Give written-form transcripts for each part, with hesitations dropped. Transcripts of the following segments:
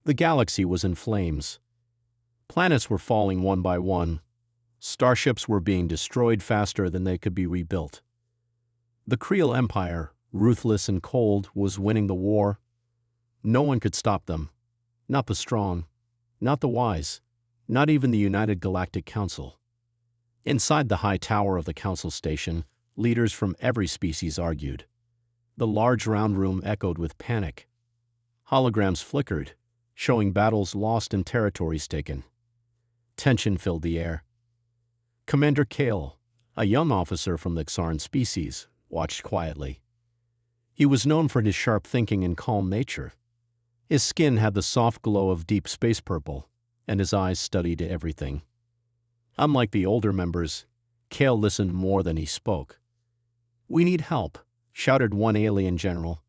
The galaxy was in flames. Planets were falling one by one. Starships were being destroyed faster than they could be rebuilt. The Creel Empire, ruthless and cold, was winning the war. No one could stop them. Not the strong, not the wise, not even the United Galactic Council. Inside the high tower of the council station, leaders from every species argued. The large round room echoed with panic. Holograms flickered, showing battles lost and territories taken. Tension filled the air. Commander Kale, a young officer from the Xarn species, watched quietly. He was known for his sharp thinking and calm nature. His skin had the soft glow of deep space purple, and his eyes studied everything. Unlike the older members, Kale listened more than he spoke. "We need help," shouted one alien general.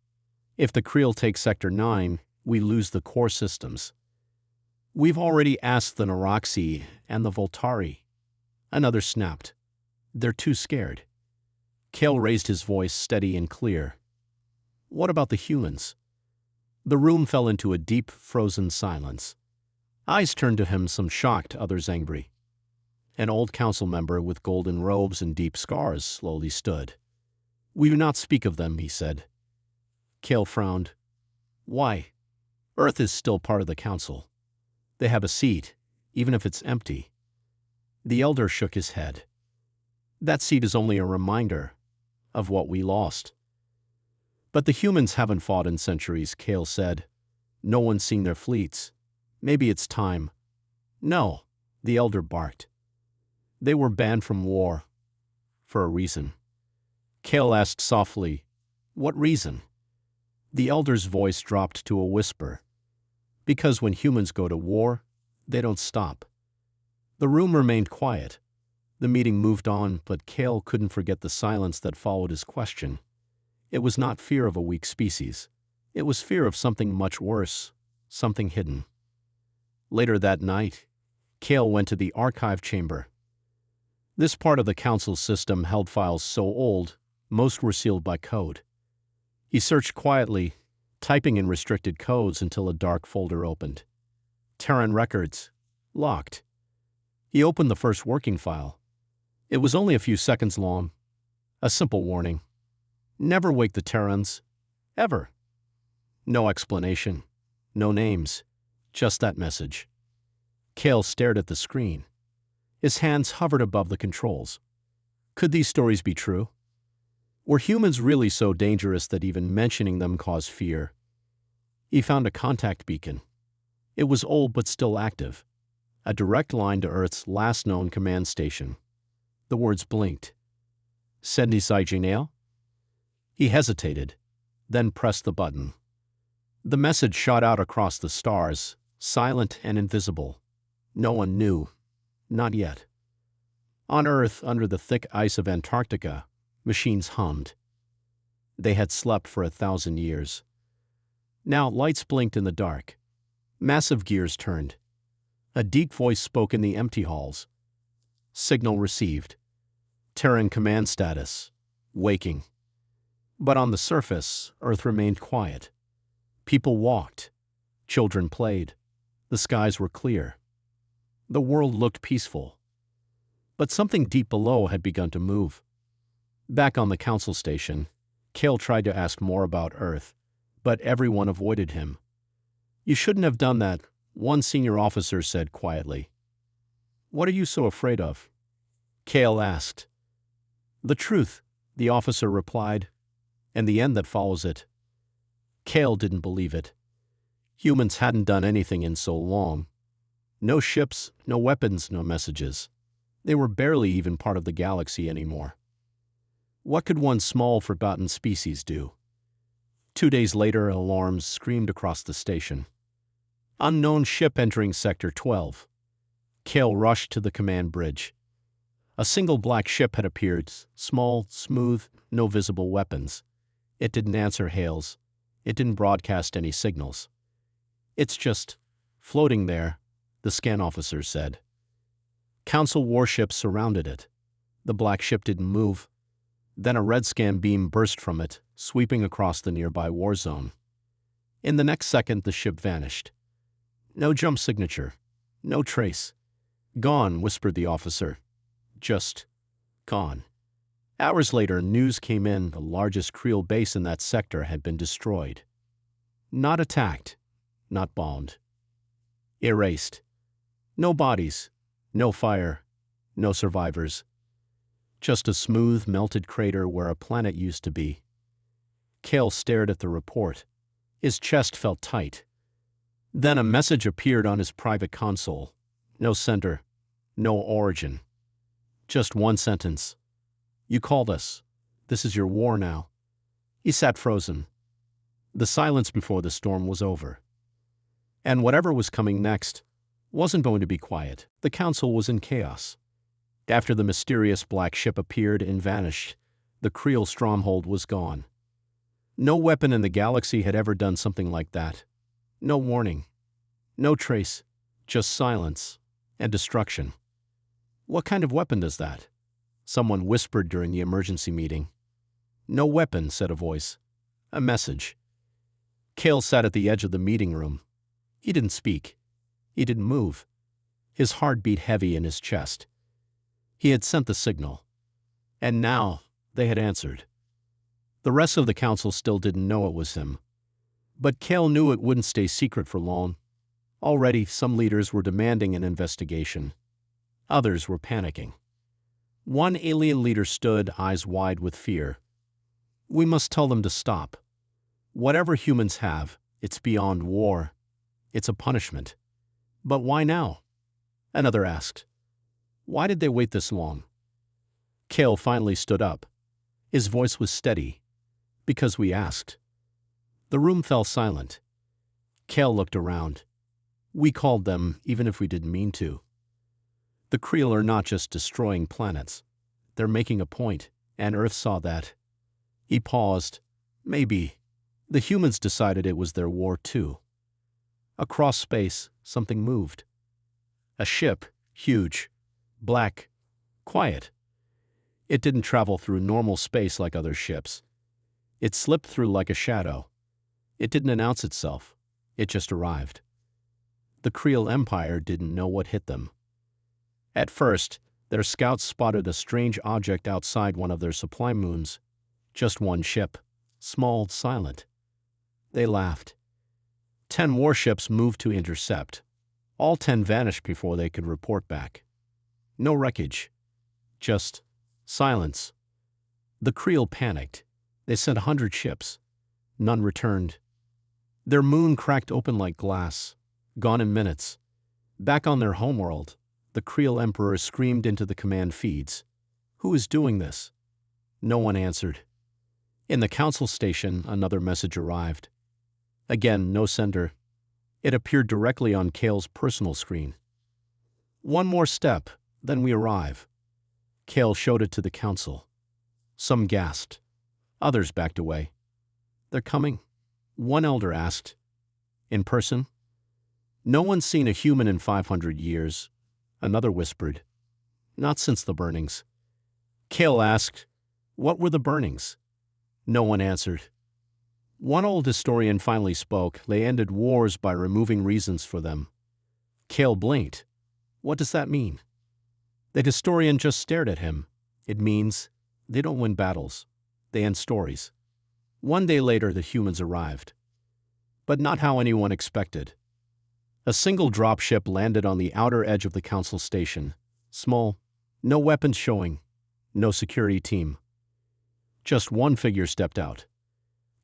"If the Creel take Sector 9, we lose the core systems." "We've already asked the Naroxi and the Voltari." Another snapped. "They're too scared." Kale raised his voice steady and clear. "What about the humans?" The room fell into a deep, frozen silence. Eyes turned to him, some shocked, others angry. An old council member with golden robes and deep scars slowly stood. "We do not speak of them," he said. Kale frowned. "Why? Earth is still part of the council. They have a seat, even if it's empty." The elder shook his head. "That seat is only a reminder of what we lost." "But the humans haven't fought in centuries," Kale said. "No one's seen their fleets. Maybe it's time." "No," the elder barked. "They were banned from war. For a reason." Kale asked softly, "What reason?" The elder's voice dropped to a whisper. "Because when humans go to war, they don't stop." The room remained quiet. The meeting moved on, but Kale couldn't forget the silence that followed his question. It was not fear of a weak species. It was fear of something much worse, something hidden. Later that night, Kale went to the archive chamber. This part of the council system held files so old, most were sealed by code. He searched quietly, typing in restricted codes until a dark folder opened. Terran records. Locked. He opened the first working file. It was only a few seconds long. A simple warning. Never wake the Terrans. Ever. No explanation. No names. Just that message. Kale stared at the screen. His hands hovered above the controls. Could these stories be true? Were humans really so dangerous that even mentioning them caused fear? He found a contact beacon. It was old but still active. A direct line to Earth's last known command station. The words blinked. "Send Isaginale?" He hesitated, then pressed the button. The message shot out across the stars, silent and invisible. No one knew. Not yet. On Earth, under the thick ice of Antarctica, machines hummed. They had slept for 1,000 years. Now lights blinked in the dark. Massive gears turned. A deep voice spoke in the empty halls. Signal received. Terran command status. Waking. But on the surface, Earth remained quiet. People walked. Children played. The skies were clear. The world looked peaceful. But something deep below had begun to move. Back on the council station, Kale tried to ask more about Earth, but everyone avoided him. "You shouldn't have done that," one senior officer said quietly. "What are you so afraid of?" Kale asked. "The truth," the officer replied, "and the end that follows it." Kale didn't believe it. Humans hadn't done anything in so long. No ships, no weapons, no messages. They were barely even part of the galaxy anymore. What could one small, forgotten species do? 2 days later, alarms screamed across the station. Unknown ship entering Sector 12. Kale rushed to the command bridge. A single black ship had appeared, small, smooth, no visible weapons. It didn't answer hails. It didn't broadcast any signals. "It's just floating there," the scan officer said. Council warships surrounded it. The black ship didn't move. Then a red scan beam burst from it, sweeping across the nearby war zone. In the next second, the ship vanished. No jump signature. No trace. Gone, whispered the officer. Just gone. Hours later, news came in the largest Creel base in that sector had been destroyed. Not attacked. Not bombed. Erased. No bodies. No fire. No survivors. Just a smooth, melted crater where a planet used to be. Cale stared at the report. His chest felt tight. Then a message appeared on his private console. No sender. No origin. Just one sentence. You called us. This is your war now. He sat frozen. The silence before the storm was over. And whatever was coming next wasn't going to be quiet. The council was in chaos. After the mysterious black ship appeared and vanished, the Creel stronghold was gone. No weapon in the galaxy had ever done something like that. No warning. No trace. Just silence and destruction. What kind of weapon does that? Someone whispered during the emergency meeting. No weapon, said a voice. A message. Cale sat at the edge of the meeting room. He didn't speak. He didn't move. His heart beat heavy in his chest. He had sent the signal. And now they had answered. The rest of the council still didn't know it was him. But Cale knew it wouldn't stay secret for long. Already, some leaders were demanding an investigation. Others were panicking. One alien leader stood, eyes wide with fear. We must tell them to stop. Whatever humans have, it's beyond war. It's a punishment. But why now? Another asked. Why did they wait this long? Cale finally stood up. His voice was steady. Because we asked. The room fell silent. Cale looked around. We called them, even if we didn't mean to. The Creel are not just destroying planets. They're making a point, and Earth saw that. He paused. Maybe. The humans decided it was their war too. Across space, something moved. A ship, huge, black, quiet. It didn't travel through normal space like other ships. It slipped through like a shadow. It didn't announce itself. It just arrived. The Creel Empire didn't know what hit them. At first, their scouts spotted a strange object outside one of their supply moons. Just one ship, small, silent. They laughed. 10 warships moved to intercept. All 10 vanished before they could report back. No wreckage. Just silence. The Creel panicked. They sent 100 ships. None returned. Their moon cracked open like glass. Gone in minutes. Back on their homeworld, the Creel Emperor screamed into the command feeds. Who is doing this? No one answered. In the council station, another message arrived. Again, no sender. It appeared directly on Cale's personal screen. One more step, then we arrive. Cale showed it to the council. Some gasped. Others backed away. They're coming? One elder asked. In person? No one's seen a human in 500 years. Another whispered. Not since the burnings. Cale asked, what were the burnings? No one answered. One old historian finally spoke. They ended wars by removing reasons for them. Cale blinked. What does that mean? The historian just stared at him. It means they don't win battles. They end stories. One day later, the humans arrived. But not how anyone expected. A single dropship landed on the outer edge of the council station. Small, no weapons showing, no security team. Just one figure stepped out.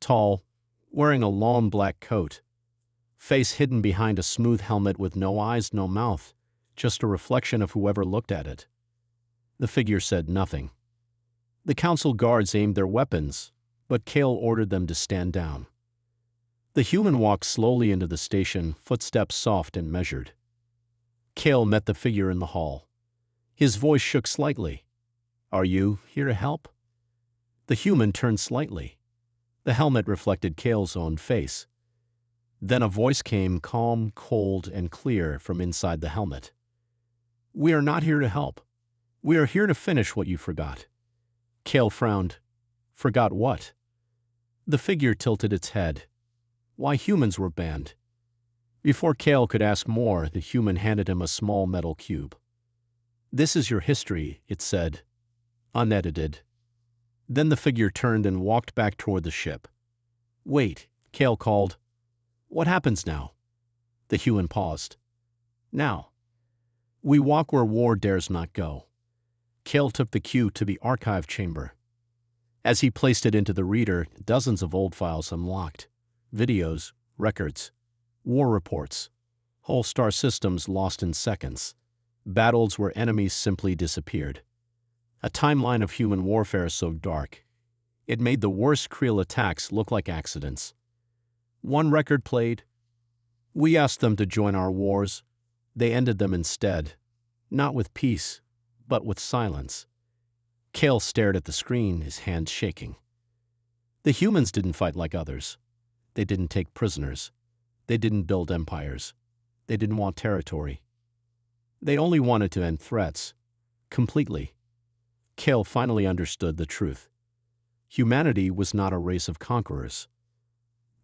Tall, wearing a long black coat. Face hidden behind a smooth helmet with no eyes, no mouth, just a reflection of whoever looked at it. The figure said nothing. The council guards aimed their weapons, but Cale ordered them to stand down. The human walked slowly into the station, footsteps soft and measured. Cale met the figure in the hall. His voice shook slightly. Are you here to help? The human turned slightly. The helmet reflected Cale's own face. Then a voice came, calm, cold, and clear from inside the helmet. We are not here to help. We are here to finish what you forgot. Cale frowned. Forgot what? The figure tilted its head. Why humans were banned. Before Kale could ask more, the human handed him a small metal cube. "This is your history," it said, unedited. Then the figure turned and walked back toward the ship. "Wait," Kale called. "What happens now?" The human paused. "Now. We walk where war dares not go." Kale took the cube to the archive chamber. As he placed it into the reader, dozens of old files unlocked. Videos, records, war reports, whole star systems lost in seconds. Battles where enemies simply disappeared. A timeline of human warfare so dark, it made the worst Creel attacks look like accidents. One record played. "We asked them to join our wars. They ended them instead. Not with peace, but with silence." Kale stared at the screen, his hands shaking. The humans didn't fight like others. They didn't take prisoners. They didn't build empires. They didn't want territory. They only wanted to end threats. Completely. Kale finally understood the truth. Humanity was not a race of conquerors.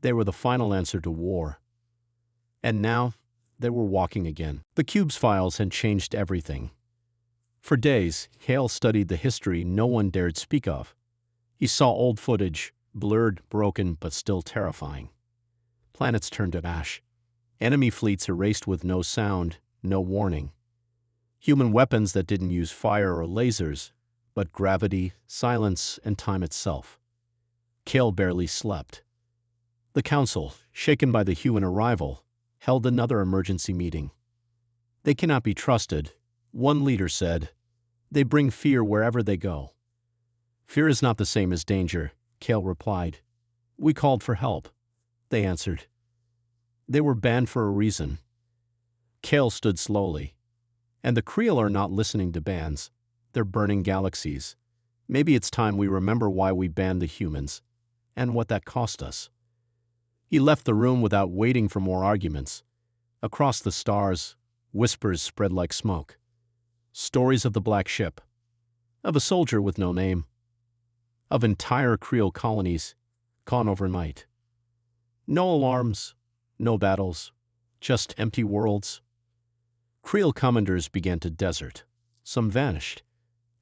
They were the final answer to war. And now, they were walking again. The cube's files had changed everything. For days, Kale studied the history no one dared speak of. He saw old footage, blurred, broken, but still terrifying. Planets turned to ash. Enemy fleets erased with no sound, no warning. Human weapons that didn't use fire or lasers, but gravity, silence, and time itself. Kale barely slept. The council, shaken by the human arrival, held another emergency meeting. "They cannot be trusted," one leader said. "They bring fear wherever they go." "Fear is not the same as danger," Kale replied. "We called for help," they answered. "They were banned for a reason." Kale stood slowly. "And the Creel are not listening to bans. They're burning galaxies. Maybe it's time we remember why we banned the humans, and what that cost us." He left the room without waiting for more arguments. Across the stars, whispers spread like smoke. Stories of the Black Ship, of a soldier with no name, of entire Creel colonies gone overnight. No alarms, no battles, just empty worlds. Creel commanders began to desert. Some vanished.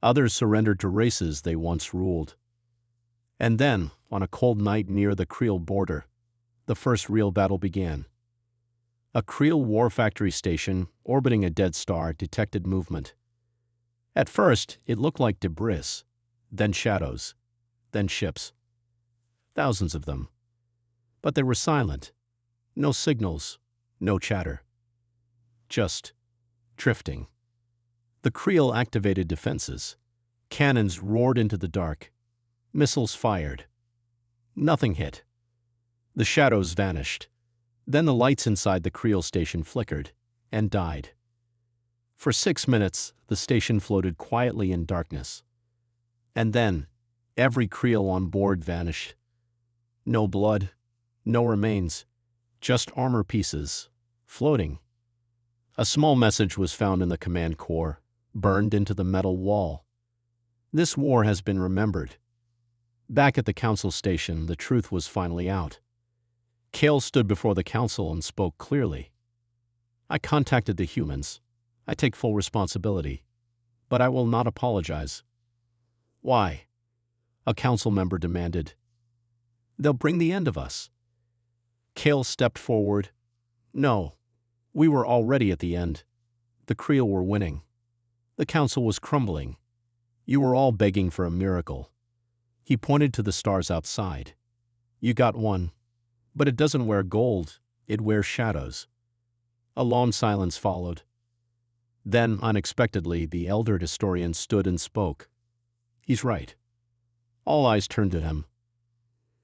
Others surrendered to races they once ruled. And then, on a cold night near the Creel border, the first real battle began. A Creel war factory station orbiting a dead star detected movement. At first, it looked like debris, then shadows, then ships. Thousands of them. But they were silent. No signals, no chatter. Just drifting. The Creel activated defenses. Cannons roared into the dark. Missiles fired. Nothing hit. The shadows vanished. Then the lights inside the Creel station flickered and died. For 6 minutes, the station floated quietly in darkness. And then, every Creel on board vanished. No blood, no remains, just armor pieces, floating. A small message was found in the command core, burned into the metal wall. "This war has been remembered." Back at the council station, the truth was finally out. Kale stood before the council and spoke clearly. "I contacted the humans. I take full responsibility. But I will not apologize." "Why?" a council member demanded. "They'll bring the end of us." Kale stepped forward. "No, we were already at the end. The Creel were winning. The council was crumbling. You were all begging for a miracle." He pointed to the stars outside. "You got one. But it doesn't wear gold, it wears shadows." A long silence followed. Then, unexpectedly, the elder historian stood and spoke. "He's right." All eyes turned to him.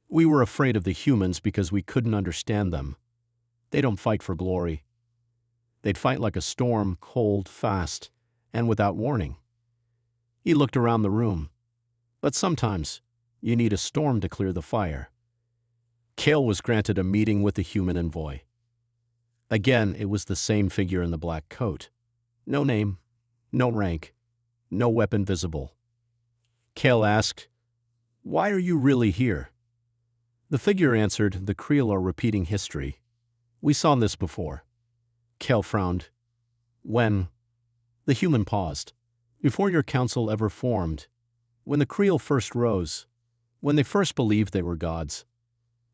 "We were afraid of the humans because we couldn't understand them. They don't fight for glory. They'd fight like a storm, cold, fast, and without warning." He looked around the room. "But sometimes, you need a storm to clear the fire." Kale was granted a meeting with the human envoy. Again, it was the same figure in the black coat. No name, no rank, no weapon visible. Kale asked, "Why are you really here?" The figure answered, "The Creel are repeating history. We saw this before. Kale frowned. When? The human paused. Before your council ever formed. When the Creel first rose. When they first believed they were gods.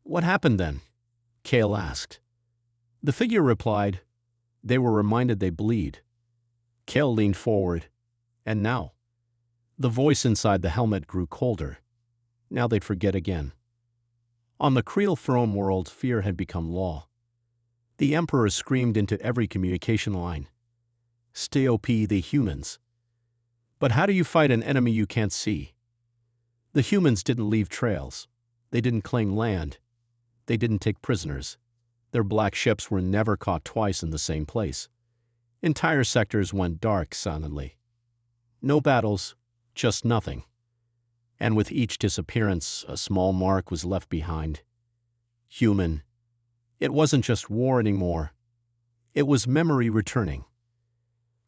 What happened then? Kale asked. The figure replied, they were reminded they bleed. Kale leaned forward. And now? The voice inside the helmet grew colder. Now they'd forget again. On the Creel throne world, fear had become law. The Emperor screamed into every communication line. Stop the humans. But how do you fight an enemy you can't see? The humans didn't leave trails. They didn't claim land. They didn't take prisoners. Their black ships were never caught twice in the same place. Entire sectors went dark silently. No battles, just nothing. And with each disappearance, a small mark was left behind. Human. It wasn't just war anymore. It was memory returning.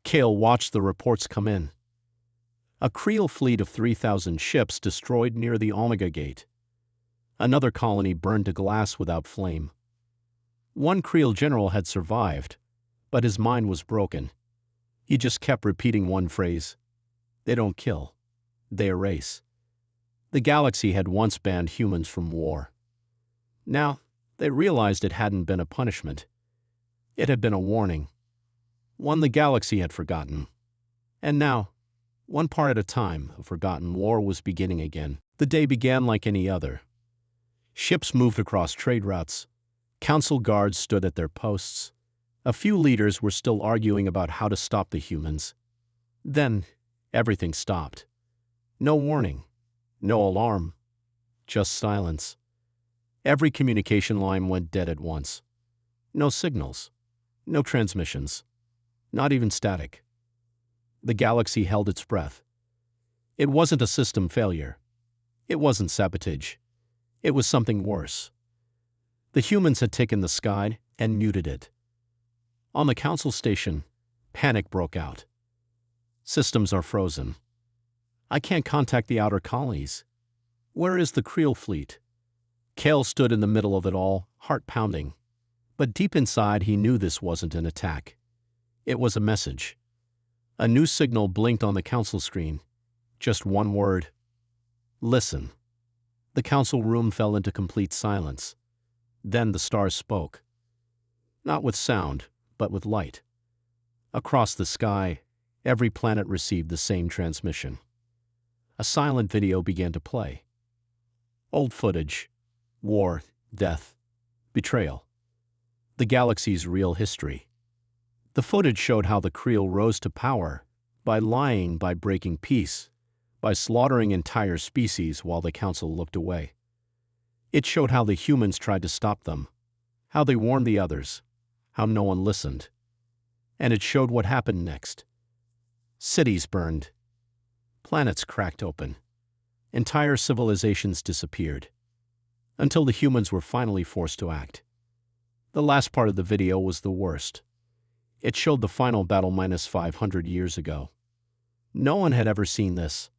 Kale watched the reports come in. A Creel fleet of 3,000 ships destroyed near the Omega Gate. Another colony burned to glass without flame. One Creel general had survived, but his mind was broken. He just kept repeating one phrase. They don't kill. They erase. The galaxy had once banned humans from war. Now, they realized it hadn't been a punishment. It had been a warning. One the galaxy had forgotten. And now, one part at a time, a forgotten war was beginning again. The day began like any other. Ships moved across trade routes. Council guards stood at their posts. A few leaders were still arguing about how to stop the humans. Then, everything stopped. No warning. No alarm. Just silence. Every communication line went dead at once. No signals. No transmissions. Not even static. The galaxy held its breath. It wasn't a system failure. It wasn't sabotage. It was something worse. The humans had taken the sky and muted it. On the council station, panic broke out. Systems are frozen. I can't contact the outer colonies. Where is the Creel fleet? Kale stood in the middle of it all, heart pounding. But deep inside he knew this wasn't an attack. It was a message. A new signal blinked on the council screen. Just one word. Listen. The council room fell into complete silence. Then the stars spoke. Not with sound, but with light. Across the sky, every planet received the same transmission. A silent video began to play. Old footage. War, death, betrayal. The galaxy's real history. The footage showed how the Creel rose to power, by lying, by breaking peace, by slaughtering entire species while the council looked away. It showed how the humans tried to stop them, how they warned the others, how no one listened. And it showed what happened next. Cities burned. Planets cracked open. Entire civilizations disappeared. Until the humans were finally forced to act. The last part of the video was the worst. It showed the final battle -500 years ago. No one had ever seen this.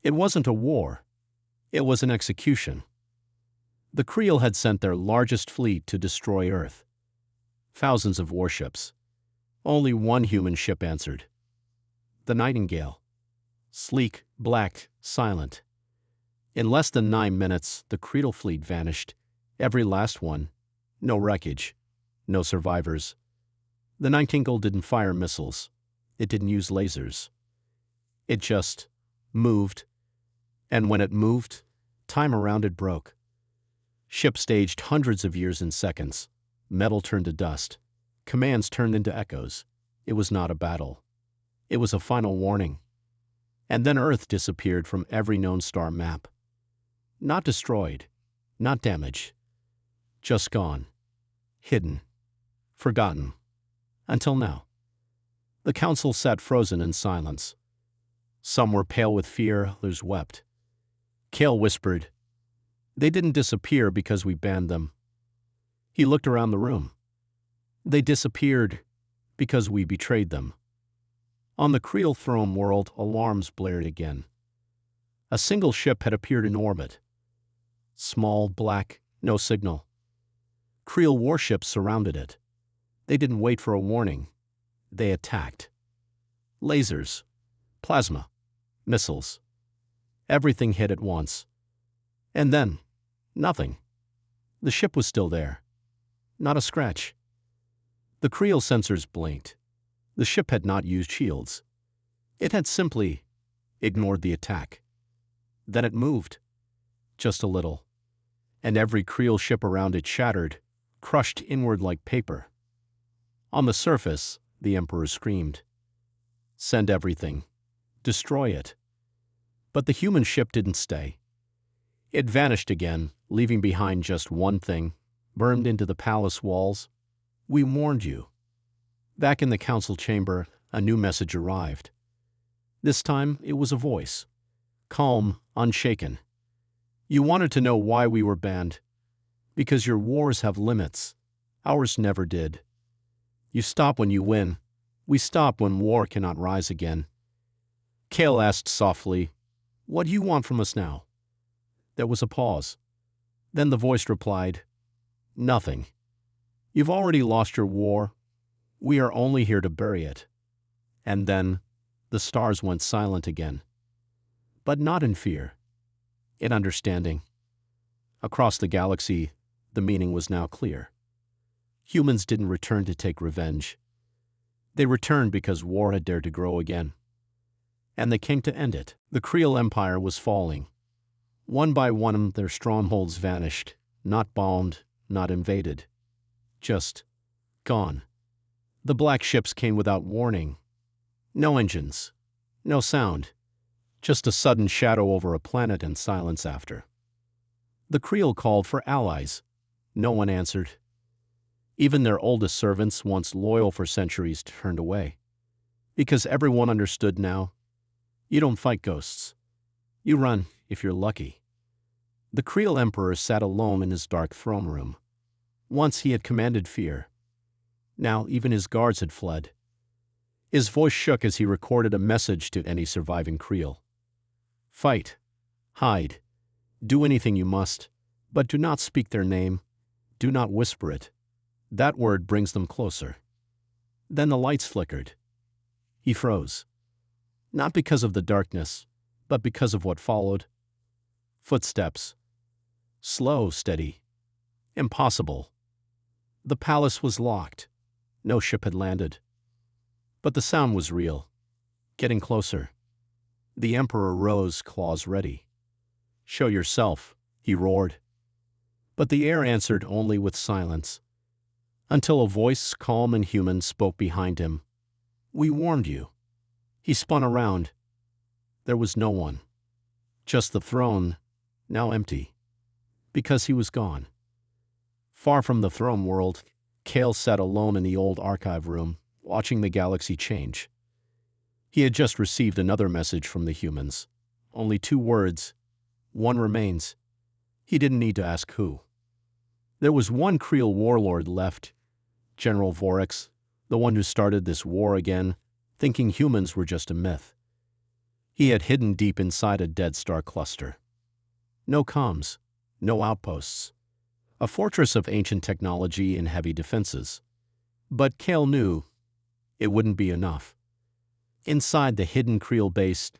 It wasn't a war. It was an execution. The Creel had sent their largest fleet to destroy Earth. Thousands of warships. Only one human ship answered. The Nightingale. Sleek, black, silent. In less than 9 minutes, the Creel fleet vanished. Every last one. No wreckage. No survivors. The Nightingale didn't fire missiles. It didn't use lasers. It just moved. And when it moved, time around it broke. Ships staged hundreds of years in seconds. Metal turned to dust. Commands turned into echoes. It was not a battle. It was a final warning. And then Earth disappeared from every known star map. Not destroyed. Not damaged. Just gone. Hidden. Forgotten. Until now. The council sat frozen in silence. Some were pale with fear, others wept. Kale whispered, "They didn't disappear because we banned them." He looked around the room. "They disappeared because we betrayed them." On the Creel throne world, alarms blared again. A single ship had appeared in orbit. Small, black, no signal. Creel warships surrounded it. They didn't wait for a warning. They attacked. Lasers, plasma, missiles. Everything hit at once. And then, nothing. The ship was still there. Not a scratch. The Creel sensors blinked. The ship had not used shields. It had simply ignored the attack. Then it moved. Just a little. And every Creel ship around it shattered, crushed inward like paper. On the surface, the Emperor screamed. Send everything. Destroy it. But the human ship didn't stay. It vanished again, leaving behind just one thing, burned into the palace walls. We warned you. Back in the council chamber, a new message arrived. This time, it was a voice. Calm, unshaken. You wanted to know why we were banned. Because your wars have limits. Ours never did. You stop when you win. We stop when war cannot rise again. Kale asked softly, What do you want from us now? There was a pause. Then the voice replied, Nothing. You've already lost your war. We are only here to bury it. And then the stars went silent again. But not in fear. In understanding. Across the galaxy, the meaning was now clear. Humans didn't return to take revenge. They returned because war had dared to grow again. And they came to end it. The Creel Empire was falling. One by one, their strongholds vanished, not bombed, not invaded. Just gone. The black ships came without warning. No engines. No sound. Just a sudden shadow over a planet and silence after. The Creel called for allies. No one answered. Even their oldest servants, once loyal for centuries, turned away. Because everyone understood now, you don't fight ghosts. You run, if you're lucky. The Creel Emperor sat alone in his dark throne room. Once he had commanded fear. Now even his guards had fled. His voice shook as he recorded a message to any surviving Creel. Fight. Hide. Do anything you must, but do not speak their name. Do not whisper it. That word brings them closer. Then the lights flickered. He froze. Not because of the darkness, but because of what followed. Footsteps. Slow, steady. Impossible. The palace was locked. No ship had landed. But the sound was real. Getting closer. The Emperor rose, claws ready. Show yourself, he roared. But the air answered only with silence. Until a voice, calm and human, spoke behind him. We warned you. He spun around. There was no one. Just the throne, now empty. Because he was gone. Far from the throne world, Kale sat alone in the old archive room, watching the galaxy change. He had just received another message from the humans. Only 2 words. One remains. He didn't need to ask who. There was one Creel warlord left, General Vorax, the one who started this war again, thinking humans were just a myth. He had hidden deep inside a dead star cluster. No comms, no outposts. A fortress of ancient technology and heavy defenses. But Kale knew it wouldn't be enough. Inside the hidden Creel base,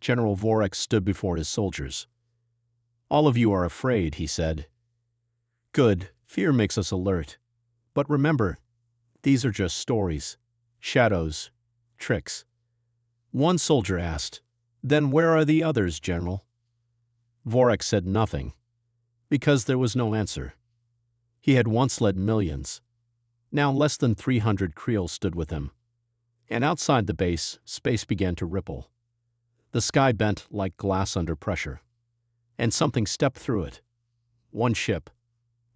General Vorax stood before his soldiers. All of you are afraid, he said. Good, fear makes us alert. But remember, these are just stories, shadows, tricks. One soldier asked, Then where are the others, General? Vorax said nothing, because there was no answer. He had once led millions. Now less than 300 Creel stood with him. And outside the base, space began to ripple. The sky bent like glass under pressure. And something stepped through it. One ship.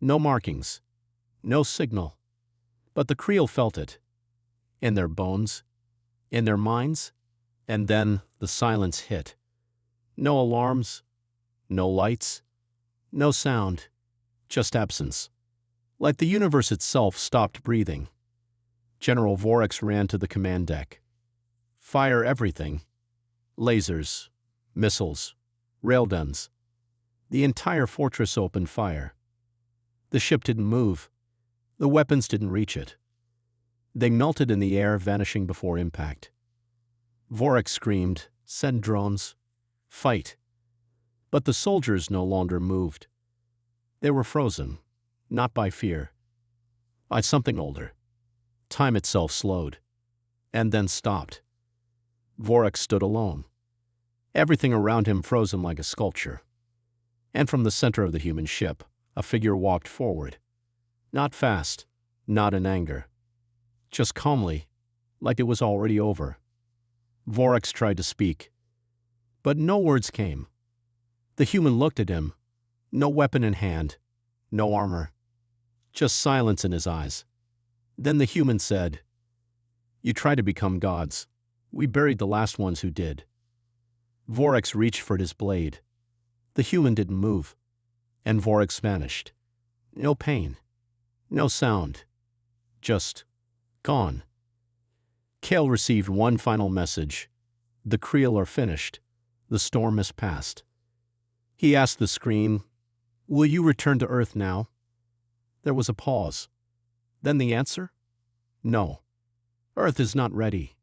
No markings. No signal. But the Creel felt it. In their bones. In their minds. And then the silence hit. No alarms. No lights. No sound. Just absence. Like the universe itself stopped breathing. General Vorax ran to the command deck. Fire everything. Lasers. Missiles. Railguns. The entire fortress opened fire. The ship didn't move. The weapons didn't reach it. They melted in the air, vanishing before impact. Vorax screamed, "Send drones. Fight." But the soldiers no longer moved. They were frozen, not by fear, by something older. Time itself slowed, and then stopped. Vorax stood alone, everything around him frozen like a sculpture. And from the center of the human ship, a figure walked forward. Not fast, not in anger. Just calmly, like it was already over. Vorax tried to speak, but no words came. The human looked at him, no weapon in hand, no armor, just silence in his eyes. Then the human said, "You try to become gods. We buried the last ones who did." Vorax reached for his blade. The human didn't move, and Vorax vanished. No pain, no sound, just gone. Kale received one final message. The Creel are finished. The storm has passed. He asked the screen, "Will you return to Earth now?" There was a pause. Then the answer? No. Earth is not ready.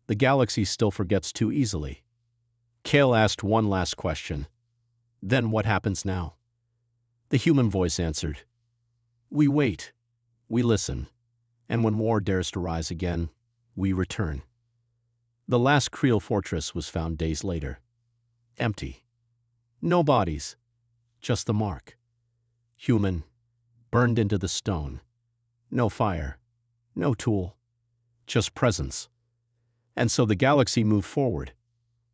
The galaxy still forgets too easily. Kale asked one last question. "Then what happens now?" The human voice answered, "We wait. We listen. And when war dares to rise again, we return." The last Creel fortress was found days later. Empty. No bodies. Just the mark. Human. Burned into the stone. No fire. No tool. Just presence. And so the galaxy moved forward.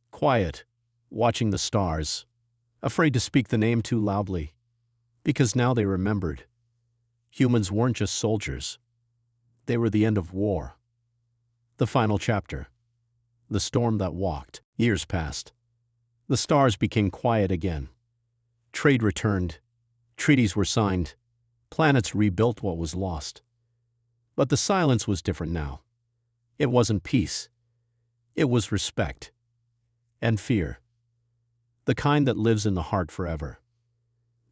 Quiet. Watching the stars. Afraid to speak the name too loudly. Because now they remembered. Humans weren't just soldiers. They were the end of war. The final chapter. The storm that walked. Years passed. The stars became quiet again. Trade returned. Treaties were signed. Planets rebuilt what was lost. But the silence was different now. It wasn't peace. It was respect. And fear. The kind that lives in the heart forever.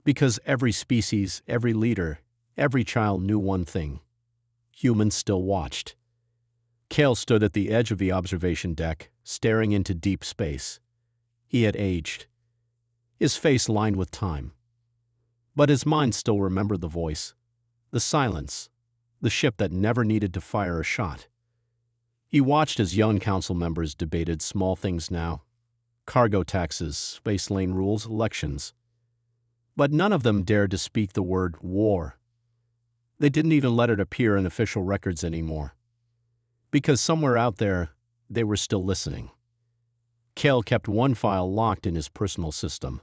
Because every species, every leader, every child knew one thing. Humans still watched. Kale stood at the edge of the observation deck, staring into deep space. He had aged. His face lined with time. But his mind still remembered the voice, the silence, the ship that never needed to fire a shot. He watched as young council members debated small things now. Cargo taxes, space lane rules, elections. But none of them dared to speak the word war. They didn't even let it appear in official records anymore. Because somewhere out there, they were still listening. Kale kept one file locked in his personal system.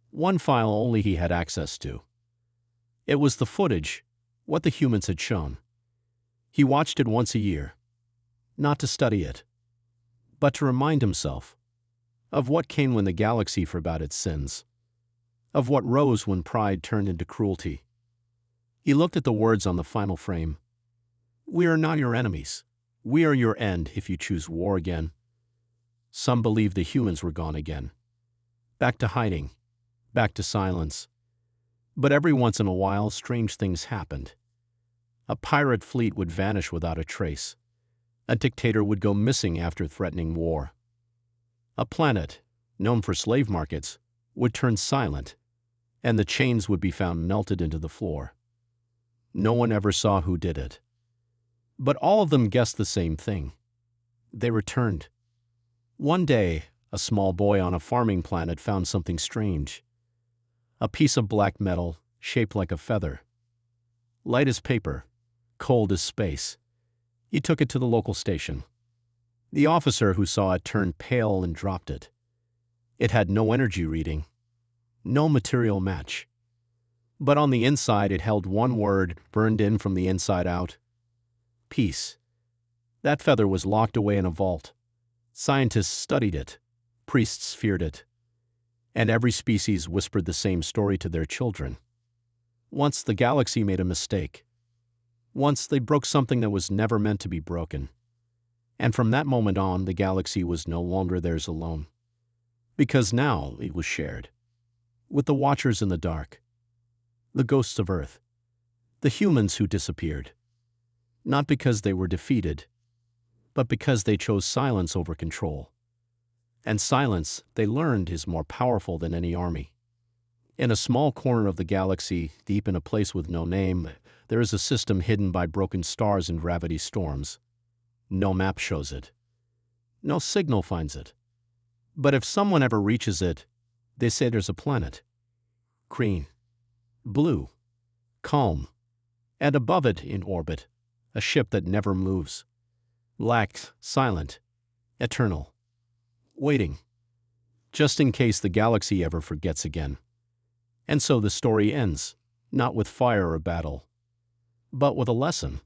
One file only he had access to. It was the footage, what the humans had shown. He watched it once a year. Not to study it, but to remind himself of what came when the galaxy forgot its sins, of what rose when pride turned into cruelty. He looked at the words on the final frame. "We are not your enemies. We are your end if you choose war again." Some believed the humans were gone again. Back to hiding. Back to silence. But every once in a while, strange things happened. A pirate fleet would vanish without a trace. A dictator would go missing after threatening war. A planet, known for slave markets, would turn silent, and the chains would be found melted into the floor. No one ever saw who did it. But all of them guessed the same thing. They returned. One day, a small boy on a farming planet found something strange. A piece of black metal, shaped like a feather. Light as paper, cold as space. He took it to the local station. The officer who saw it turned pale and dropped it. It had no energy reading, no material match. But on the inside it held one word, burned in from the inside out. Peace. That feather was locked away in a vault. Scientists studied it. Priests feared it. And every species whispered the same story to their children. Once the galaxy made a mistake. Once they broke something that was never meant to be broken. And from that moment on, the galaxy was no longer theirs alone. Because now it was shared. With the Watchers in the dark. The ghosts of Earth. The humans who disappeared. Not because they were defeated, but because they chose silence over control. And silence, they learned, is more powerful than any army. In a small corner of the galaxy, deep in a place with no name, there is a system hidden by broken stars and gravity storms. No map shows it. No signal finds it. But if someone ever reaches it, they say there's a planet. Green. Blue. Calm. And above it, in orbit, a ship that never moves. Black, silent, eternal. Waiting. Just in case the galaxy ever forgets again. And so the story ends, not with fire or battle, but with a lesson.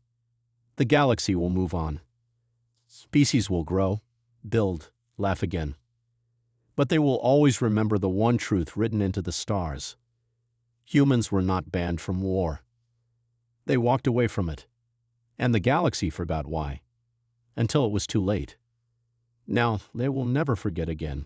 The galaxy will move on. Species will grow, build, laugh again. But they will always remember the one truth written into the stars. Humans were not banned from war. They walked away from it. And the galaxy forgot why. Until it was too late. Now, they will never forget again.